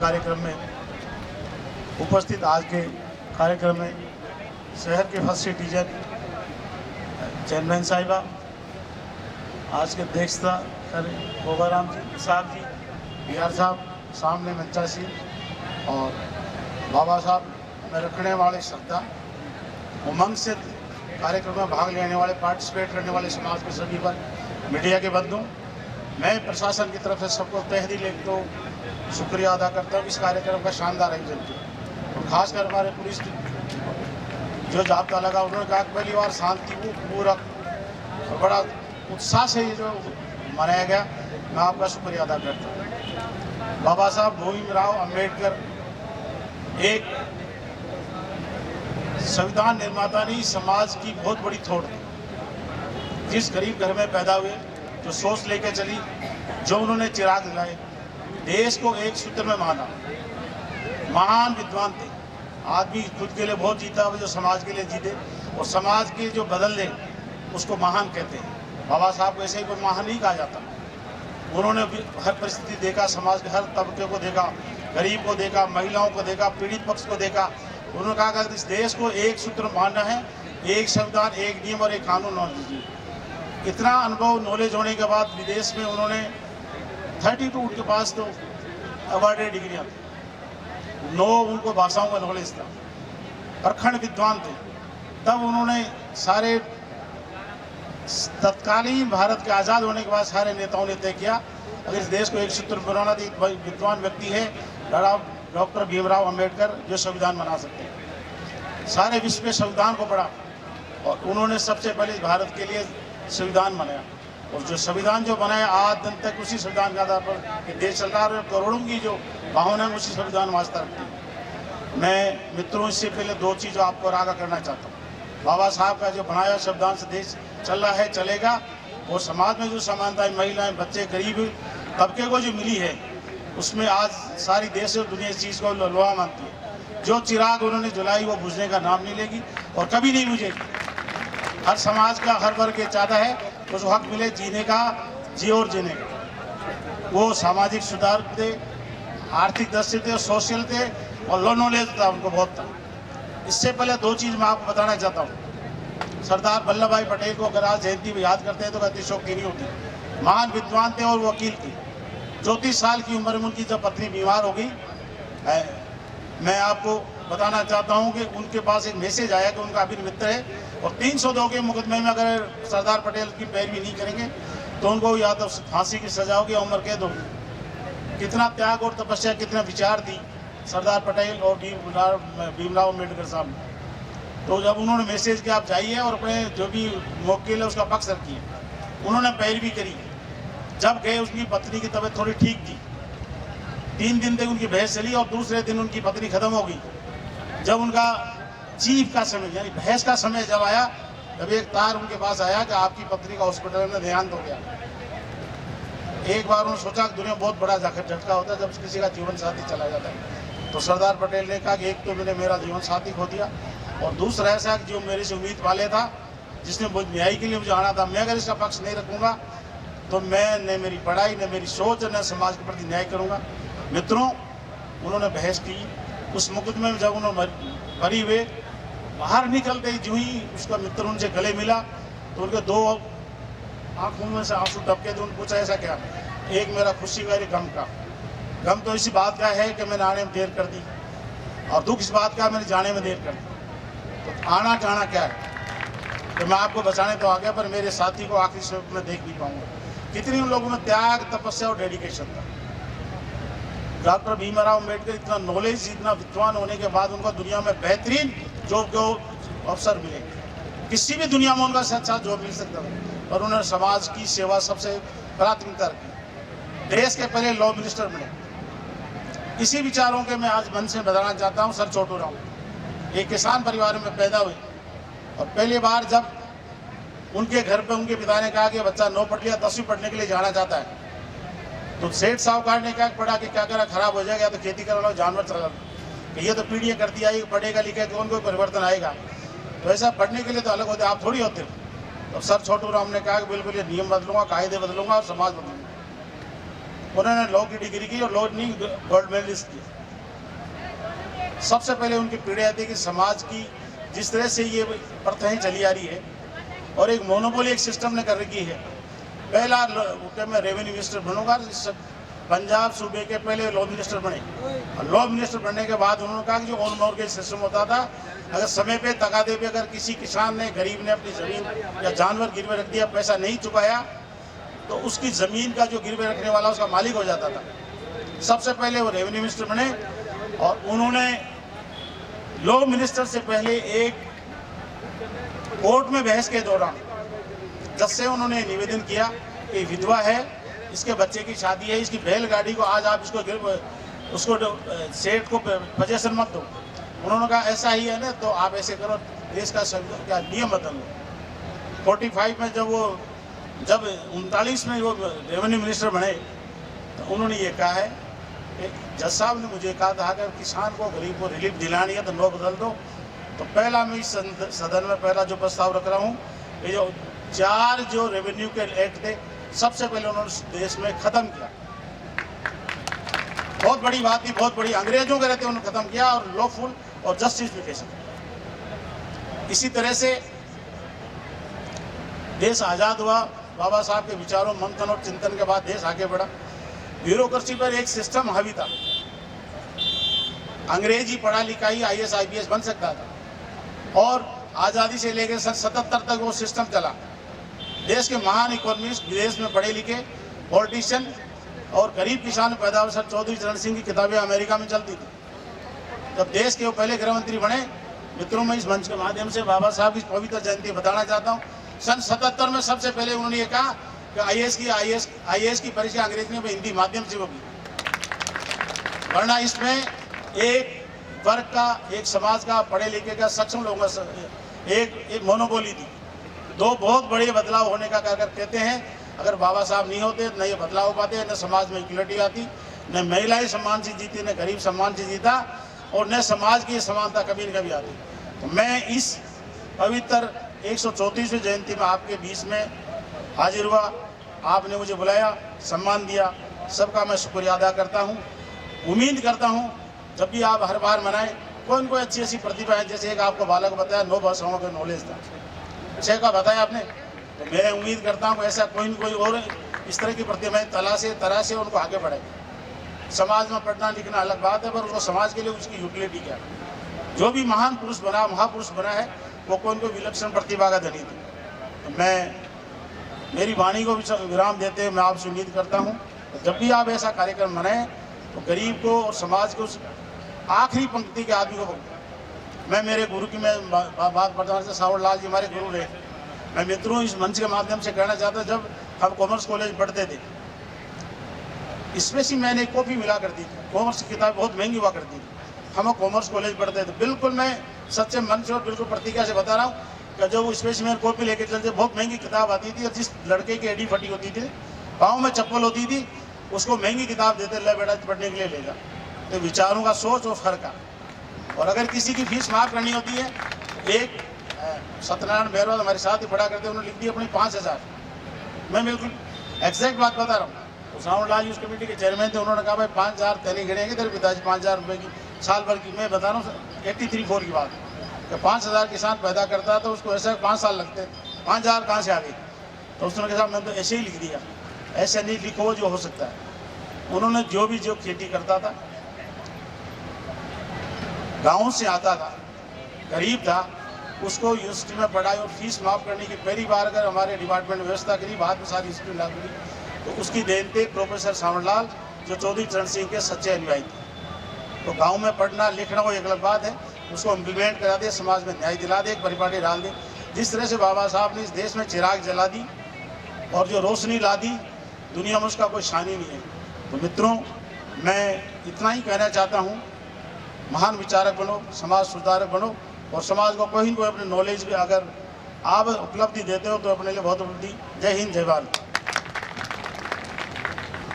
कार्यक्रम में उपस्थित आज के कार्यक्रम में शहर के फर्स्ट सिटीजन चेयरमैन साहिबा, आज के अध्यक्षता गोबाराम जी साहब जी, बिहार साहब, सामने मंचा सिंह और बाबा साहब में रखने वाले श्रद्धा, उमंग से कार्यक्रम में भाग लेने वाले, पार्टिसिपेट करने वाले समाज के सभी वर्ग, मीडिया के बंधु, मैं प्रशासन की तरफ से सबको तहे दिल एक तो शुक्रिया अदा करता हूँ इस कार्यक्रम का शानदार आयोजन किया। और खासकर हमारे पुलिस जो जाब्ता लगा, उन्होंने कहा कि पहली बार शांतिपूर्वक और बड़ा उत्साह से ये जो मनाया गया, मैं आपका शुक्रिया अदा करता हूँ। बाबा साहब भीमराव अम्बेडकर एक संविधान निर्माता नहीं, समाज की बहुत बड़ी थोड़ थी। जिस गरीब घर में पैदा हुए, जो सोच लेके चली, जो उन्होंने चिराग जलाए, देश को एक सूत्र में माना, महान विद्वान थे। आदमी खुद के लिए बहुत जीता हुआ, जो समाज के लिए जीते और समाज के जो बदल दे उसको महान कहते हैं। बाबा साहब को ऐसे ही कोई महान नहीं कहा जाता। उन्होंने हर परिस्थिति देखा, समाज के हर तबके को देखा, गरीब को देखा, महिलाओं को देखा, पीड़ित पक्ष को देखा। उन्होंने कहा कि इस देश को एक सूत्र मानना है, एक संविधान, एक नियम और एक कानून होना चाहिए। इतना अनुभव नॉलेज होने के बाद विदेश में उन्होंने 32 उनके पास तो अवार्डेड डिग्रियाँ थी, 9 उनको भाषाओं का नॉलेज था, प्रखंड विद्वान थे। तब उन्होंने सारे तत्कालीन भारत के आज़ाद होने के बाद सारे नेताओं ने तय किया, अगर इस देश को एक सूत्र बनाना तो एक विद्वान व्यक्ति है डॉक्टर भीमराव अम्बेडकर, जो संविधान बना सकते हैं। सारे विश्व में संविधान को पढ़ा और उन्होंने सबसे पहले भारत के लिए संविधान बनाया। और जो संविधान जो बनाया, आज दिन तक उसी संविधान के आधार पर देश सरकार और करोड़ों की जो भावना है उसी संविधान वास्ता रखती है। मैं मित्रों, इससे पहले 2 चीज़ आपको आगाह करना चाहता हूँ। बाबा साहब का जो बनाया संविधान से देश चल रहा है, चलेगा। और समाज में जो समानताएं, महिलाएं, बच्चे, गरीब तबके को जो मिली है, उसमें आज सारी देश और दुनिया इस चीज़ को लोहा मानती है। जो चिराग उन्होंने जलाई वो बुझने का नाम नहीं लेगी और कभी नहीं बुझेगी। हर समाज का, हर वर्ग के चाहता है उसको हक मिले जीने का, जी और जीने का। वो सामाजिक सुधार थे, आर्थिक दृष्टि थे, सोशल थे और लो नॉलेज था उनको बहुत था। इससे पहले 2 चीज़ मैं आपको बताना चाहता हूँ। सरदार वल्लभ भाई पटेल को अगर आज जयंती में याद करते हैं तो अतिशयोक्ति नहीं होती। महान विद्वान थे और वकील थे। 34 साल की उम्र में उनकी जब पत्नी बीमार हो गई, मैं आपको बताना चाहता हूं कि उनके पास एक मैसेज आया कि उनका अभिन्न मित्र है और 302 के मुकदमे में अगर सरदार पटेल की पैरवी नहीं करेंगे तो उनको या तो फांसी की सजा होगी या उम्र कैद होगी। कितना त्याग और तपस्या, कितना विचार दी सरदार पटेल और भीमराव अम्बेडकर साहब ने। तो जब उन्होंने मैसेज किया आप जाइए और अपने जो भी मुवक्किल है उसका पक्ष रखिए, उन्होंने पैरवी करी। जब गए उसकी पत्नी की तबीयत थोड़ी ठीक थी, 3 दिन तक उनकी बहस चली और दूसरे दिन उनकी पत्नी खत्म हो गई। जब उनका चीफ का समय यानी बहस का समय जब आया, तब एक तार उनके पास आया कि आपकी पत्नी का हॉस्पिटल में देहांत हो गया। एक बार उन्होंने सोचा कि दुनिया बहुत बड़ा झटका होता है जब किसी का जीवन साथी चला जाता है। तो सरदार पटेल ने कहा कि एक तो मैंने मेरा जीवन साथी खो दिया और दूसरा ऐसा कि जो मेरे से उम्मीद वाले था, जिसने न्याय के लिए मुझे आना था, मैं अगर इसका पक्ष नहीं रखूँगा तो मैं न मेरी पढ़ाई, न मेरी सोच, न समाज के प्रति न्याय करूँगा। मित्रों, उन्होंने बहस की। उस मुकदमे में जब उन्होंने भरी हुए बाहर निकलते ही जो ही उसका मित्र उनसे गले मिला तो उनके 2 आंखों में से आंसू टपके थे। उन्होंने पूछा ऐसा क्या? एक मेरा खुशी का, एक गम का। गम तो इसी बात का है कि मैंने आने में देर कर दी और दुख इस बात का मैंने जाने में देर कर दी। तो आना जाना क्या है? तो मैं आपको बचाने तो आ गया पर मेरे साथी को आखिरी समय में देख नहीं पाऊंगा। कितनी उन लोगों में त्याग, तपस्या और डेडिकेशन था। डॉक्टर भीमराव अम्बेडकर इतना नॉलेज, इतना विद्वान होने के बाद उनको दुनिया में बेहतरीन जॉब के अवसर मिले। किसी भी दुनिया में उनका अच्छा जॉब मिल सकता था और उन्होंने समाज की सेवा सबसे प्राथमिकता रखी। देश के पहले लॉ मिनिस्टर बने। इसी विचारों के मैं आज मन से बताना चाहता हूँ। सर छोटू राव एक किसान परिवार में पैदा हुए और पहली बार जब उनके घर पे उनके पिता ने कहा कि बच्चा 9 पढ़ लिया, 10वीं पढ़ने के लिए जाना चाहता है, तो सेठ साहूकार ने क्या पढ़ा कि क्या करा, खराब हो जाएगा, तो खेती करना लो, जानवर चला लो, कि ये तो पीढ़ियाँ करती आई, पढ़ेगा लिखेगा कौन कोई परिवर्तन आएगा। तो ऐसा पढ़ने के लिए तो अलग होते, आप थोड़ी होते। तो सर छोटू राम ने कहा कि बिल्कुल ये नियम बदलूंगा, कायदे बदलूंगा और समाज बदलूंगा। उन्होंने लॉ की डिग्री की और लॉ नहीं गोल्ड मेडलिस्ट की। सबसे पहले उनकी पीढ़ी आती है कि समाज की जिस तरह से ये प्रथाएं चली आ रही है और एक मोनोपोली एक सिस्टम ने कर रखी है। पहला क्या मैं रेवेन्यू मिनिस्टर बनूंगा, पंजाब सूबे के पहले लॉ मिनिस्टर बने और लॉ मिनिस्टर बनने के बाद उन्होंने कहा कि जो ऑन मॉर्गेज सिस्टम होता था, अगर समय पे तकादे पे अगर किसी किसान ने गरीब ने अपनी ज़मीन या जानवर गिरवे रख दिया, पैसा नहीं चुकाया, तो उसकी ज़मीन का जो गिरवे रखने वाला उसका मालिक हो जाता था। सबसे पहले वो रेवेन्यू मिनिस्टर बने और उन्होंने लॉ मिनिस्टर से पहले एक कोर्ट में बहस के दौरान जज से उन्होंने निवेदन किया कि विधवा है, इसके बच्चे की शादी है, इसकी बैलगाड़ी को आज आप उसको सेठ को पोजेशन मत दो। उन्होंने कहा ऐसा ही है ना, तो आप ऐसे करो, देश का क्या नियम बदल लो। 45 में जब 39 में वो रेवेन्यू मिनिस्टर बने तो उन्होंने ये कहा है कि जज साहब ने मुझे कहा था अगर किसान को गरीब को रिलीफ दिलानी है तो लो बदल दो। तो पहला मैं इस सदन में पहला जो प्रस्ताव रख रहा हूँ, ये जो 4 जो रेवेन्यू के एक्ट थे सबसे पहले उन्होंने देश में खत्म किया। बहुत बड़ी बात थी, बहुत बड़ी, अंग्रेजों के रहते उन्होंने खत्म किया और लॉफुल और जस्टिफिकेशन। इसी तरह से देश आज़ाद हुआ, बाबा साहब के विचारों मंथन और चिंतन के बाद देश आगे बढ़ा। ब्यूरोक्रेसी पर एक सिस्टम हावी था, अंग्रेजी पढ़ा लिखा ही IAS IPS बन सकता था और आज़ादी से लेकर सन 77 तक वो सिस्टम चला। देश के महान इकोनॉमिस्ट, विदेश में पढ़े लिखे पॉलिटिशियन और गरीब किसान पैदा हुए। सर चौधरी चरण सिंह की किताबें अमेरिका में चलती थी। जब देश के वो पहले गृह मंत्री बने, मित्रों में इस मंच के माध्यम से बाबा साहब की पवित्र जयंती बताना चाहता हूँ। सन 77 में सबसे पहले उन्होंने ये कहा कि IAS की परीक्षा अंग्रेजी में हिंदी माध्यम से होगी, वरना इसमें एक वर्ग का, एक समाज का, पढ़े लिखे का, सक्षम लोगों का एक मोनोपोली थी। 2 बहुत बड़े बदलाव होने का अगर कहते हैं, अगर बाबा साहब नहीं होते न ये बदलाव हो पाते, न समाज में इक्वलिटी आती, न महिलाएं सम्मान से जीती, न गरीब सम्मान से जीता और न समाज की समानता कभी न कभी आती। तो मैं इस पवित्र 134वीं जयंती में आपके बीच में हाजिर हुआ। आपने मुझे बुलाया, सम्मान दिया, सबका मैं शुक्रिया अदा करता हूँ। उम्मीद करता हूँ जब भी आप हर बार मनाएं, कोई न कोई अच्छी ऐसी प्रतिभा है, जैसे एक आपको बालक बताया 9 भाषाओं का नॉलेज था, 6 का बताया आपने, तो मैं उम्मीद करता हूँ ऐसा कोई न कोई और इस तरह की प्रतिभाएं तरह से उनको आगे बढ़ाए। समाज में पढ़ना लिखना अलग बात है, पर उसको समाज के लिए उसकी यूटिलिटी क्या है। जो भी महान पुरुष बना, महापुरुष बना है, वो कोई न कोई विलक्षण प्रतिभा का धनी थी। तो मैं मेरी वाणी को विराम देते हुए मैं आपसे उम्मीद करता हूँ जब भी आप ऐसा कार्यक्रम मनाएं तो गरीब को और समाज को, उस आखिरी पंक्ति के आदमी को, मैं मेरे गुरु की मैं बात प्रधान से सावर लाल जी हमारे गुरु रहे। मैं मित्रों इस मंच के माध्यम से कहना चाहता, जब हम कॉमर्स कॉलेज पढ़ते थे, इसमें से मैंने एक कॉपी मिला करती थी, कॉमर्स की किताब बहुत महंगी हुआ करती थी, हम कॉमर्स कॉलेज पढ़ते थे। बिल्कुल मैं सच्चे मन से और बिल्कुल प्रतिज्ञा से बता रहा हूँ कि जब वो स्पेशल कॉपी लेके चलते, बहुत महंगी किताब आती थी और जिस लड़के की एडी फटी होती थी, पाँव में चप्पल होती थी, उसको महंगी किताब देते, ले बेटा पढ़ने के लिए ले जा। तो विचारों का सोच और फर्क है। और अगर किसी की फीस माफ़ करनी होती है, एक सत्यनारायण भैरव हमारे साथ ही पढ़ा करते, उन्होंने लिख दी अपनी 5000। मैं बिल्कुल एग्जैक्ट बात बता रहा हूँ। तो सावन लाल यूज कमेटी के चेयरमैन थे, उन्होंने कहा भाई 5000 तैनी गिनेंगे तेरे पिताजी 5000 रुपये की साल भर की। मैं बता रहा हूँ 83-4 की बात कि 5000 किसान पैदा करता है तो उसको ऐसा 5 साल लगते, 5000 कहाँ से आ गई। तो उसने कहा मैं तो ऐसे ही लिख दिया, ऐसे नहीं लिखो जो हो सकता है। उन्होंने जो खेती करता था, गाँव से आता था, गरीब था, उसको यूनिवर्सिटी में पढ़ाई और फीस माफ़ करने की पहली बार अगर हमारे डिपार्टमेंट में व्यवस्था करी, बाद में सारी इंस्टीट्यूट लागू करी, तो उसकी देन थे प्रोफेसर सावरलाल, जो चौधरी चरण सिंह के सच्चे अनुयायी थे। तो गांव में पढ़ना लिखना वो एक अलग बात है, उसको इम्प्लीमेंट करा दे, समाज में न्याय दिला दे, एक परिपाटी डाल दे। जिस तरह से बाबा साहब ने इस देश में चिराग जला दी और जो रोशनी ला दी, दुनिया में उसका कोई शान ही नहीं है। तो मित्रों, मैं इतना ही कहना चाहता हूँ, महान विचारक बनो, समाज सुधारक बनो और समाज को कोई न कोई अपने नॉलेज भी अगर आप उपलब्धि देते हो तो अपने लिए बहुत उपलब्धि। जय हिंद, जय भारत।